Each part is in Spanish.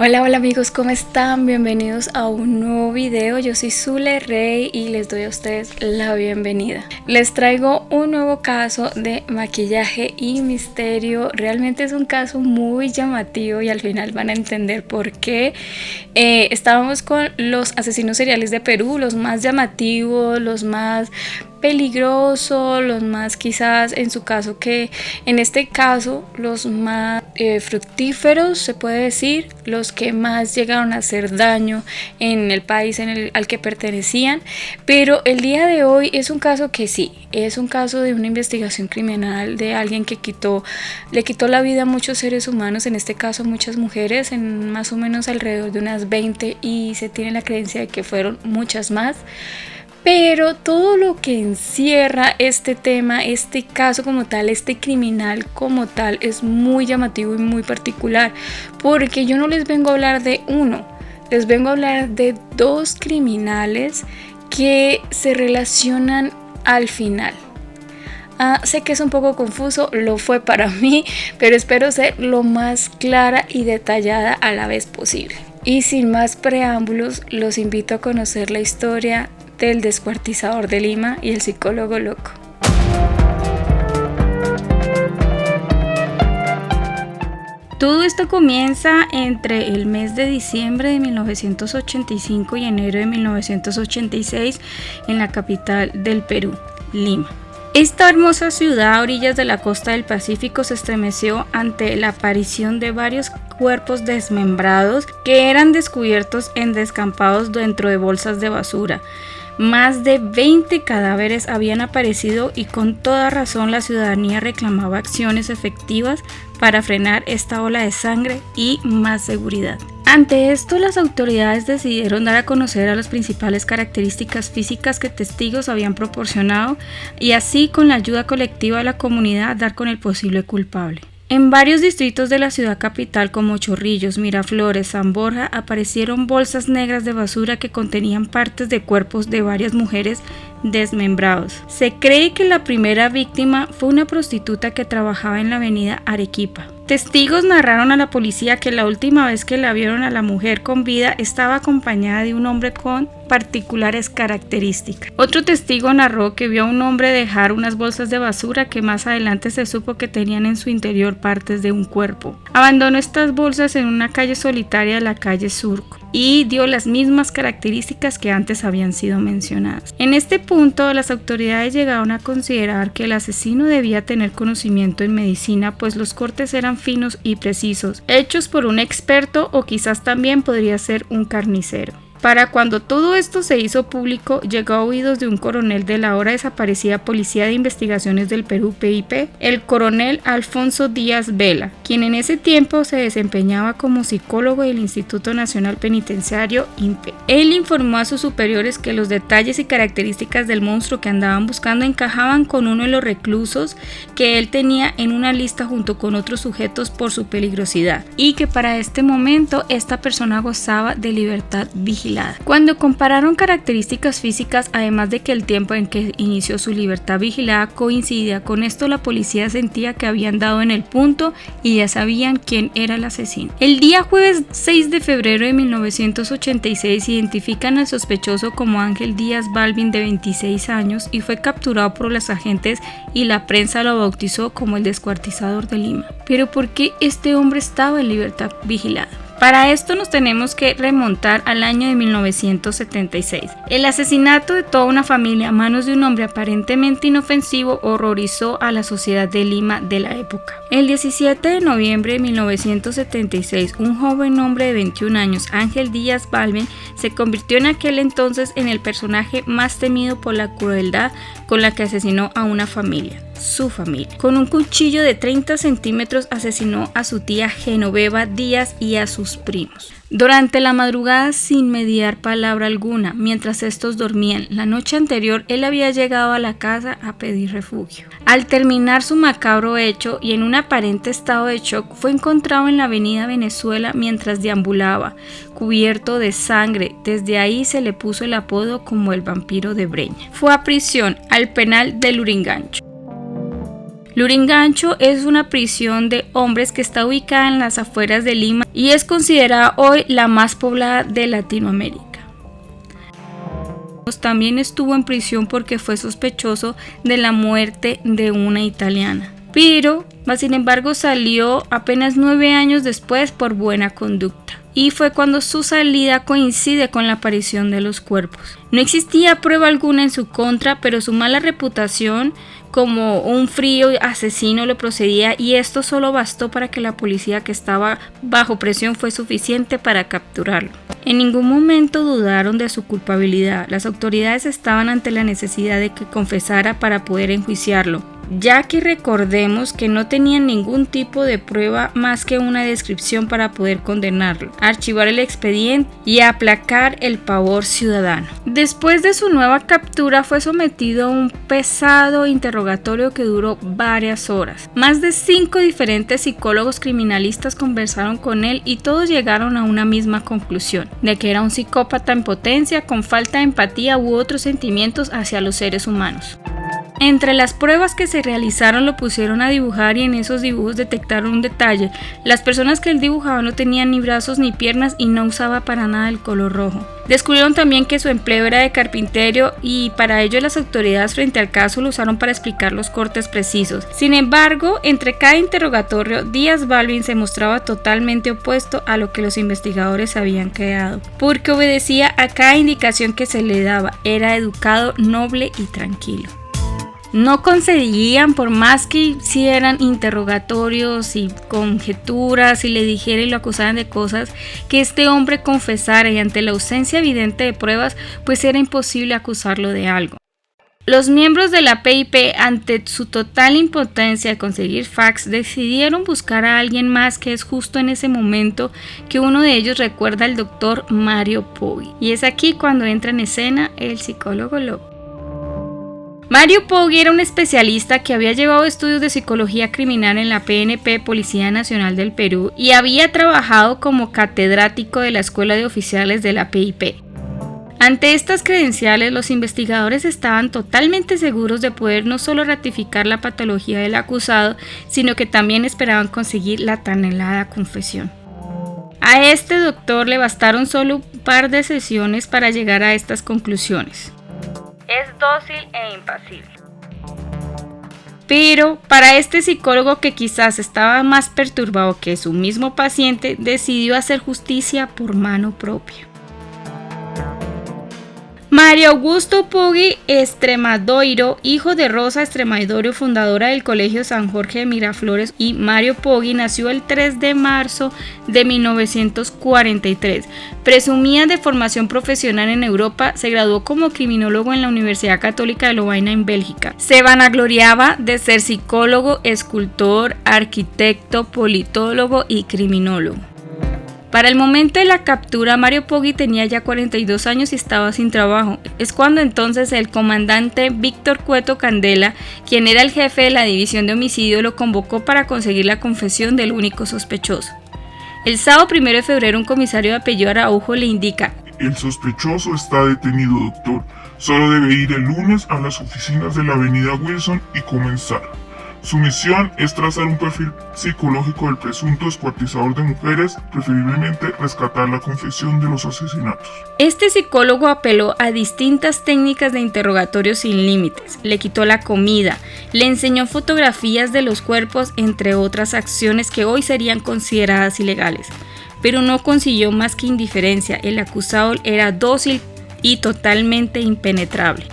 Hola amigos, ¿cómo están? Bienvenidos a un nuevo video. Yo soy Zule Rey y les doy a ustedes la bienvenida. Les traigo un nuevo caso de maquillaje y misterio. Realmente es un caso muy llamativo y al final van a entender por qué. Estábamos con los asesinos seriales de Perú, los más llamativos, los más peligrosos, los más quizás en su caso que en este caso los más fructíferos, se puede decir, los que más llegaron a hacer daño en el país al que pertenecían. Pero el día de hoy es un caso que sí, es un caso de una investigación criminal de alguien que le quitó la vida a muchos seres humanos, en este caso muchas mujeres, en más o menos alrededor de unas 20, y se tiene la creencia de que fueron muchas más. Pero todo lo que encierra este tema, este caso como tal, este criminal como tal, es muy llamativo y muy particular, porque yo no les vengo a hablar de uno, les vengo a hablar de dos criminales que se relacionan al final. Sé que es un poco confuso, lo fue para mí, pero espero ser lo más clara y detallada a la vez posible. Y sin más preámbulos, los invito a conocer la historia del descuartizador de Lima y el psicólogo loco. Todo esto comienza entre el mes de diciembre de 1985 y enero de 1986 en la capital del Perú, Lima. Esta hermosa ciudad a orillas de la costa del Pacífico se estremeció ante la aparición de varios cuerpos desmembrados que eran descubiertos en descampados dentro de bolsas de basura. Más de 20 cadáveres habían aparecido y con toda razón la ciudadanía reclamaba acciones efectivas para frenar esta ola de sangre y más seguridad. Ante esto, las autoridades decidieron dar a conocer a las principales características físicas que testigos habían proporcionado y así, con la ayuda colectiva de la comunidad, dar con el posible culpable. En varios distritos de la ciudad capital como Chorrillos, Miraflores, San Borja aparecieron bolsas negras de basura que contenían partes de cuerpos de varias mujeres desmembrados. Se cree que la primera víctima fue una prostituta que trabajaba en la avenida Arequipa. Testigos narraron a la policía que la última vez que la vieron a la mujer con vida estaba acompañada de un hombre con particulares características. Otro testigo narró que vio a un hombre dejar unas bolsas de basura que más adelante se supo que tenían en su interior partes de un cuerpo. Abandonó estas bolsas en una calle solitaria de la calle Surco y dio las mismas características que antes habían sido mencionadas. En este punto, las autoridades llegaron a considerar que el asesino debía tener conocimiento en medicina, pues los cortes eran finos y precisos, hechos por un experto, o quizás también podría ser un carnicero. Para cuando todo esto se hizo público, llegó a oídos de un coronel de la ahora desaparecida Policía de Investigaciones del Perú, PIP, el coronel Alfonso Díaz Vela, quien en ese tiempo se desempeñaba como psicólogo del Instituto Nacional Penitenciario, INPE. Él informó a sus superiores que los detalles y características del monstruo que andaban buscando encajaban con uno de los reclusos que él tenía en una lista junto con otros sujetos por su peligrosidad, y que para este momento esta persona gozaba de libertad vigilada. Cuando compararon características físicas, además de que el tiempo en que inició su libertad vigilada coincidía con esto, la policía sentía que habían dado en el punto y ya sabían quién era el asesino. El día jueves 6 de febrero de 1986 identifican al sospechoso como Ángel Díaz Balvin, de 26 años, y fue capturado por los agentes y la prensa lo bautizó como el descuartizador de Lima. Pero ¿por qué este hombre estaba en libertad vigilada? Para esto nos tenemos que remontar al año de 1976. El asesinato de toda una familia a manos de un hombre aparentemente inofensivo horrorizó a la sociedad de Lima de la época. El 17 de noviembre de 1976, un joven hombre de 21 años, Ángel Díaz Balvin, se convirtió en aquel entonces en el personaje más temido por la crueldad con la que asesinó a una familia. Su familia. Con un cuchillo de 30 centímetros asesinó a su tía Genoveva Díaz y a sus primos. Durante la madrugada, sin mediar palabra alguna, mientras estos dormían la noche anterior, él había llegado a la casa a pedir refugio. Al terminar su macabro hecho y en un aparente estado de shock, fue encontrado en la avenida Venezuela mientras deambulaba, cubierto de sangre. Desde ahí se le puso el apodo como el vampiro de Breña. Fue a prisión, al penal del Lurigancho. Lurigancho es una prisión de hombres que está ubicada en las afueras de Lima y es considerada hoy la más poblada de Latinoamérica. También estuvo en prisión porque fue sospechoso de la muerte de una italiana, pero sin embargo salió apenas 9 años después por buena conducta. Y fue cuando su salida coincide con la aparición de los cuerpos. No existía prueba alguna en su contra, pero su mala reputación como un frío asesino le procedía, y esto solo bastó para que la policía, que estaba bajo presión, fue suficiente para capturarlo. En ningún momento dudaron de su culpabilidad. Las autoridades estaban ante la necesidad de que confesara para poder enjuiciarlo, ya que recordemos que no tenían ningún tipo de prueba más que una descripción para poder condenarlo, archivar el expediente y aplacar el pavor ciudadano. Después de su nueva captura fue sometido a un pesado interrogatorio que duró varias horas. Más de 5 diferentes psicólogos criminalistas conversaron con él y todos llegaron a una misma conclusión, de que era un psicópata en potencia con falta de empatía u otros sentimientos hacia los seres humanos. Entre las pruebas que se realizaron lo pusieron a dibujar y en esos dibujos detectaron un detalle: las personas que él dibujaba no tenían ni brazos ni piernas y no usaba para nada el color rojo. Descubrieron también que su empleo era de carpintero y para ello las autoridades frente al caso lo usaron para explicar los cortes precisos. Sin embargo, entre cada interrogatorio, Díaz Balvin se mostraba totalmente opuesto a lo que los investigadores habían creado, porque obedecía a cada indicación que se le daba, era educado, noble y tranquilo. No concedían, por más que hicieran interrogatorios y conjeturas y le dijeran y lo acusaran de cosas, que este hombre confesara, y ante la ausencia evidente de pruebas, pues era imposible acusarlo de algo. Los miembros de la PIP, ante su total impotencia de conseguir fax, decidieron buscar a alguien más, que es justo en ese momento que uno de ellos recuerda al doctor Mario Poggi. Y es aquí cuando entra en escena el psicólogo López. Mario Poggi era un especialista que había llevado estudios de psicología criminal en la PNP, Policía Nacional del Perú, y había trabajado como catedrático de la Escuela de Oficiales de la PIP. Ante estas credenciales, los investigadores estaban totalmente seguros de poder no solo ratificar la patología del acusado, sino que también esperaban conseguir la tan anhelada confesión. A este doctor le bastaron solo un par de sesiones para llegar a estas conclusiones. Es dócil e impasible. Pero para este psicólogo, que quizás estaba más perturbado que su mismo paciente, decidió hacer justicia por mano propia. Mario Augusto Poggi Estremadoiro, hijo de Rosa Estremadoiro, fundadora del Colegio San Jorge de Miraflores, y Mario Poggi, nació el 3 de marzo de 1943. Presumía de formación profesional en Europa, se graduó como criminólogo en la Universidad Católica de Lovaina en Bélgica. Se vanagloriaba de ser psicólogo, escultor, arquitecto, politólogo y criminólogo. Para el momento de la captura, Mario Poggi tenía ya 42 años y estaba sin trabajo. Es cuando entonces el comandante Víctor Cueto Candela, quien era el jefe de la división de homicidio, lo convocó para conseguir la confesión del único sospechoso. El sábado 1 de febrero, un comisario de apellido Araujo le indica: el sospechoso está detenido, doctor. Solo debe ir el lunes a las oficinas de la avenida Wilson y comenzar. Su misión es trazar un perfil psicológico del presunto descuartizador de mujeres, preferiblemente rescatar la confesión de los asesinatos. Este psicólogo apeló a distintas técnicas de interrogatorio sin límites, le quitó la comida, le enseñó fotografías de los cuerpos, entre otras acciones que hoy serían consideradas ilegales, pero no consiguió más que indiferencia. El acusado era dócil y totalmente impenetrable.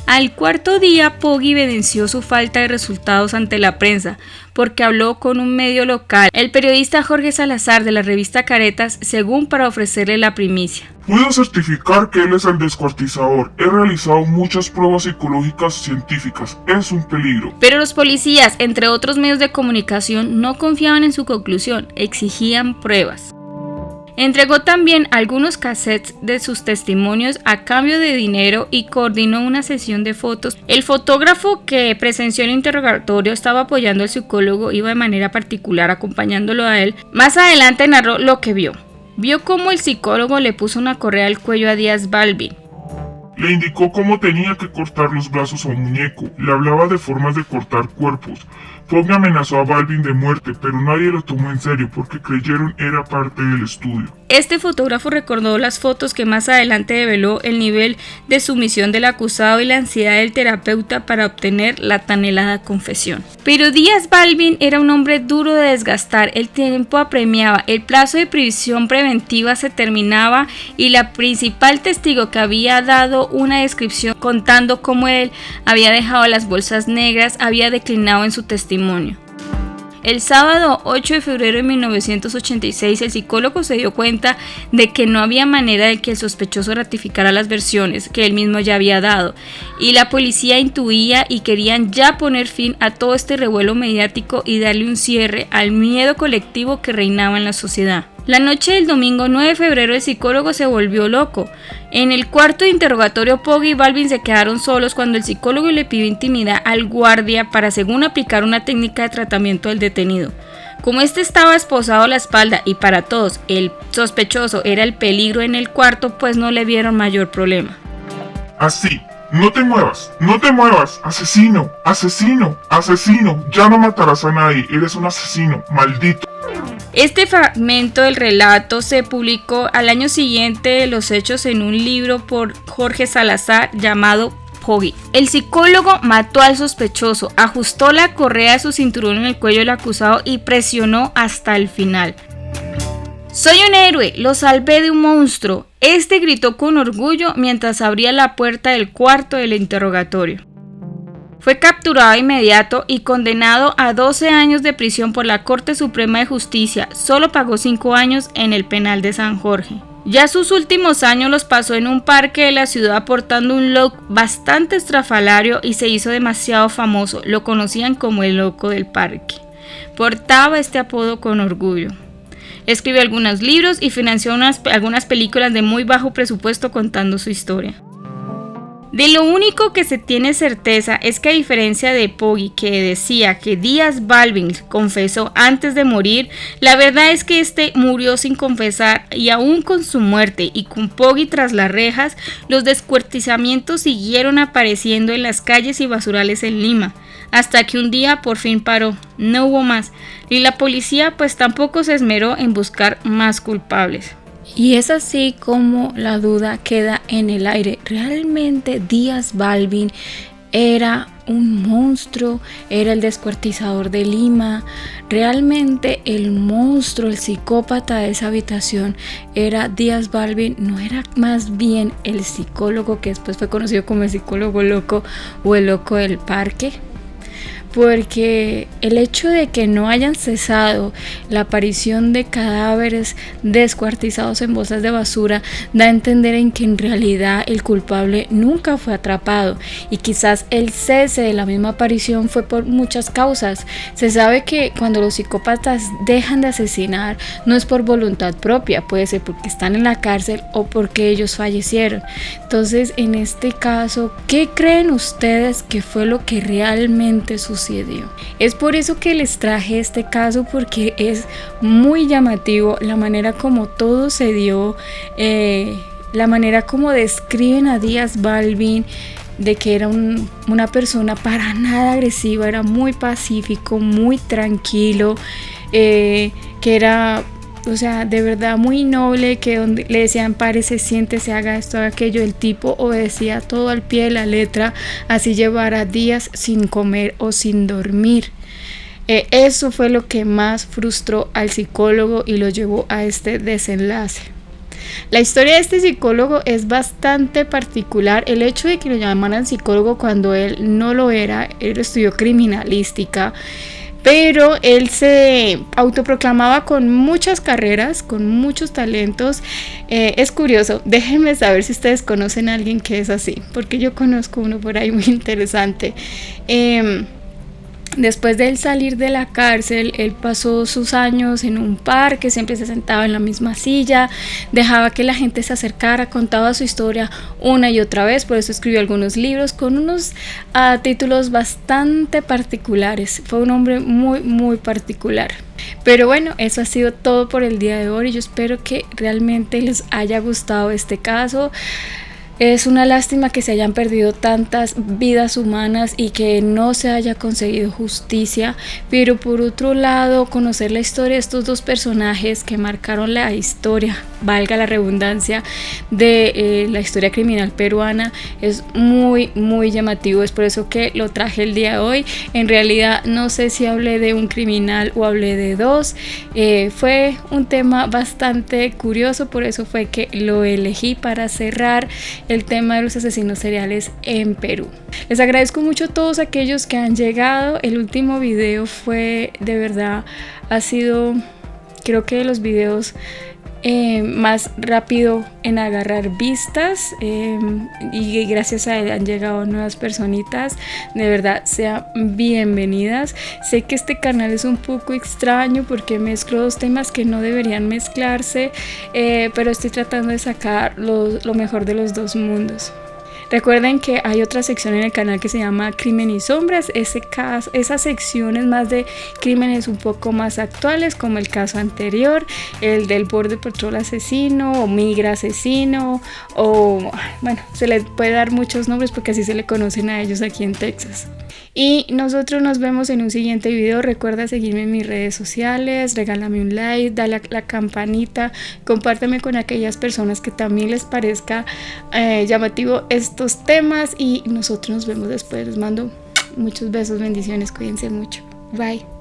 Al cuarto día, Poggi evidenció su falta de resultados ante la prensa, porque habló con un medio local, el periodista Jorge Salazar de la revista Caretas, según para ofrecerle la primicia. Puedo certificar que él es el descuartizador. He realizado muchas pruebas psicológicas científicas. Es un peligro. Pero los policías, entre otros medios de comunicación, no confiaban en su conclusión, exigían pruebas. Entregó también algunos cassettes de sus testimonios a cambio de dinero y coordinó una sesión de fotos. El fotógrafo que presenció el interrogatorio estaba apoyando al psicólogo, iba de manera particular acompañándolo a él. Más adelante narró lo que vio. Vio cómo el psicólogo le puso una correa al cuello a Díaz Balvin. Le indicó cómo tenía que cortar los brazos a un muñeco, le hablaba de formas de cortar cuerpos. Poggy amenazó a Balvin de muerte, pero nadie lo tomó en serio porque creyeron era parte del estudio. Este fotógrafo recordó las fotos que más adelante develó el nivel de sumisión del acusado y la ansiedad del terapeuta para obtener la tan anhelada confesión. Pero Díaz Balvin era un hombre duro de desgastar, el tiempo apremiaba, el plazo de prisión preventiva se terminaba y la principal testigo que había dado una descripción contando cómo él había dejado las bolsas negras había declinado en su testimonio. El sábado 8 de febrero de 1986, el psicólogo se dio cuenta de que no había manera de que el sospechoso ratificara las versiones que él mismo ya había dado, y la policía intuía y querían ya poner fin a todo este revuelo mediático y darle un cierre al miedo colectivo que reinaba en la sociedad. La noche del domingo 9 de febrero el psicólogo se volvió loco. En el cuarto de interrogatorio, Poggy y Balvin se quedaron solos cuando el psicólogo le pidió intimidad al guardia para, según, aplicar una técnica de tratamiento del detenido. Como este estaba esposado a la espalda y para todos el sospechoso era el peligro en el cuarto, pues no le vieron mayor problema. Así, no te muevas, asesino, asesino, asesino, ya no matarás a nadie, eres un asesino, maldito. Este fragmento del relato se publicó al año siguiente de los hechos en un libro por Jorge Salazar llamado Poggy. El psicólogo mató al sospechoso, ajustó la correa de su cinturón en el cuello del acusado y presionó hasta el final. «Soy un héroe, lo salvé de un monstruo», este gritó con orgullo mientras abría la puerta del cuarto del interrogatorio. Fue capturado de inmediato y condenado a 12 años de prisión por la Corte Suprema de Justicia. Solo pagó 5 años en el penal de San Jorge. Ya sus últimos años los pasó en un parque de la ciudad portando un look bastante estrafalario y se hizo demasiado famoso. Lo conocían como el loco del parque. Portaba este apodo con orgullo. Escribió algunos libros y financió algunas películas de muy bajo presupuesto contando su historia. De lo único que se tiene certeza es que, a diferencia de Poggy, que decía que Díaz Balvin confesó antes de morir, la verdad es que este murió sin confesar, y aún con su muerte y con Poggy tras las rejas, los descuartizamientos siguieron apareciendo en las calles y basurales en Lima, hasta que un día por fin paró, no hubo más, y la policía pues tampoco se esmeró en buscar más culpables. Y es así como la duda queda en el aire. ¿Realmente Díaz Balvin era un monstruo? ¿Era el descuartizador de Lima? ¿Realmente el monstruo, el psicópata de esa habitación era Díaz Balvin? ¿No era más bien el psicólogo que después fue conocido como el psicólogo loco o el loco del parque? Porque el hecho de que no hayan cesado la aparición de cadáveres descuartizados en bolsas de basura da a entender en que en realidad el culpable nunca fue atrapado, y quizás el cese de la misma aparición fue por muchas causas. Se sabe que cuando los psicópatas dejan de asesinar no es por voluntad propia, puede ser porque están en la cárcel o porque ellos fallecieron. Entonces, en este caso, ¿qué creen ustedes que fue lo que realmente sucedió? Es por eso que les traje este caso, porque es muy llamativo la manera como todo se dio, la manera como describen a Díaz Balvin, de que era una persona para nada agresiva, era muy pacífico, muy tranquilo, que era, o sea, de verdad muy noble, que donde le decían párese, siéntese, haga esto, haga aquello, el tipo obedecía todo al pie de la letra, así llevara días sin comer o sin dormir. Eso fue lo que más frustró al psicólogo y lo llevó a este desenlace. La historia de este psicólogo es bastante particular. El hecho de que lo llamaran psicólogo cuando él no lo era, él estudió criminalística, pero él se autoproclamaba con muchas carreras, con muchos talentos. Es curioso, déjenme saber si ustedes conocen a alguien que es así, porque yo conozco uno por ahí muy interesante. Después de él salir de la cárcel, él pasó sus años en un parque, siempre se sentaba en la misma silla, dejaba que la gente se acercara, contaba su historia una y otra vez, por eso escribió algunos libros con unos títulos bastante particulares. Fue un hombre muy, muy particular. Pero bueno, eso ha sido todo por el día de hoy y yo espero que realmente les haya gustado este caso. Es una lástima que se hayan perdido tantas vidas humanas y que no se haya conseguido justicia, pero por otro lado, conocer la historia de estos dos personajes que marcaron la historia, valga la redundancia, de la historia criminal peruana es muy llamativo. Es por eso que lo traje el día de hoy. En realidad no sé si hablé de un criminal o hablé de dos. Fue un tema bastante curioso, por eso fue que lo elegí para cerrar el tema de los asesinos seriales en Perú. Les agradezco mucho a todos aquellos que han llegado. El último video fue, de verdad, ha sido, creo que de los videos más rápido en agarrar vistas, y gracias a él han llegado nuevas personitas. De verdad, sean bienvenidas. Sé que este canal es un poco extraño porque mezclo dos temas que no deberían mezclarse, pero estoy tratando de sacar lo mejor de los dos mundos. Recuerden que hay otra sección en el canal que se llama Crimen y Sombras. Esa sección es más de crímenes un poco más actuales, como el caso anterior, el del Border Patrol asesino o Migra asesino, o bueno, se les puede dar muchos nombres porque así se le conocen a ellos aquí en Texas. Y nosotros nos vemos en un siguiente video. Recuerda seguirme en mis redes sociales, regálame un like, dale a la campanita, compárteme con aquellas personas que también les parezca llamativo estos temas, y nosotros nos vemos después. Les mando muchos besos, bendiciones, cuídense mucho. Bye.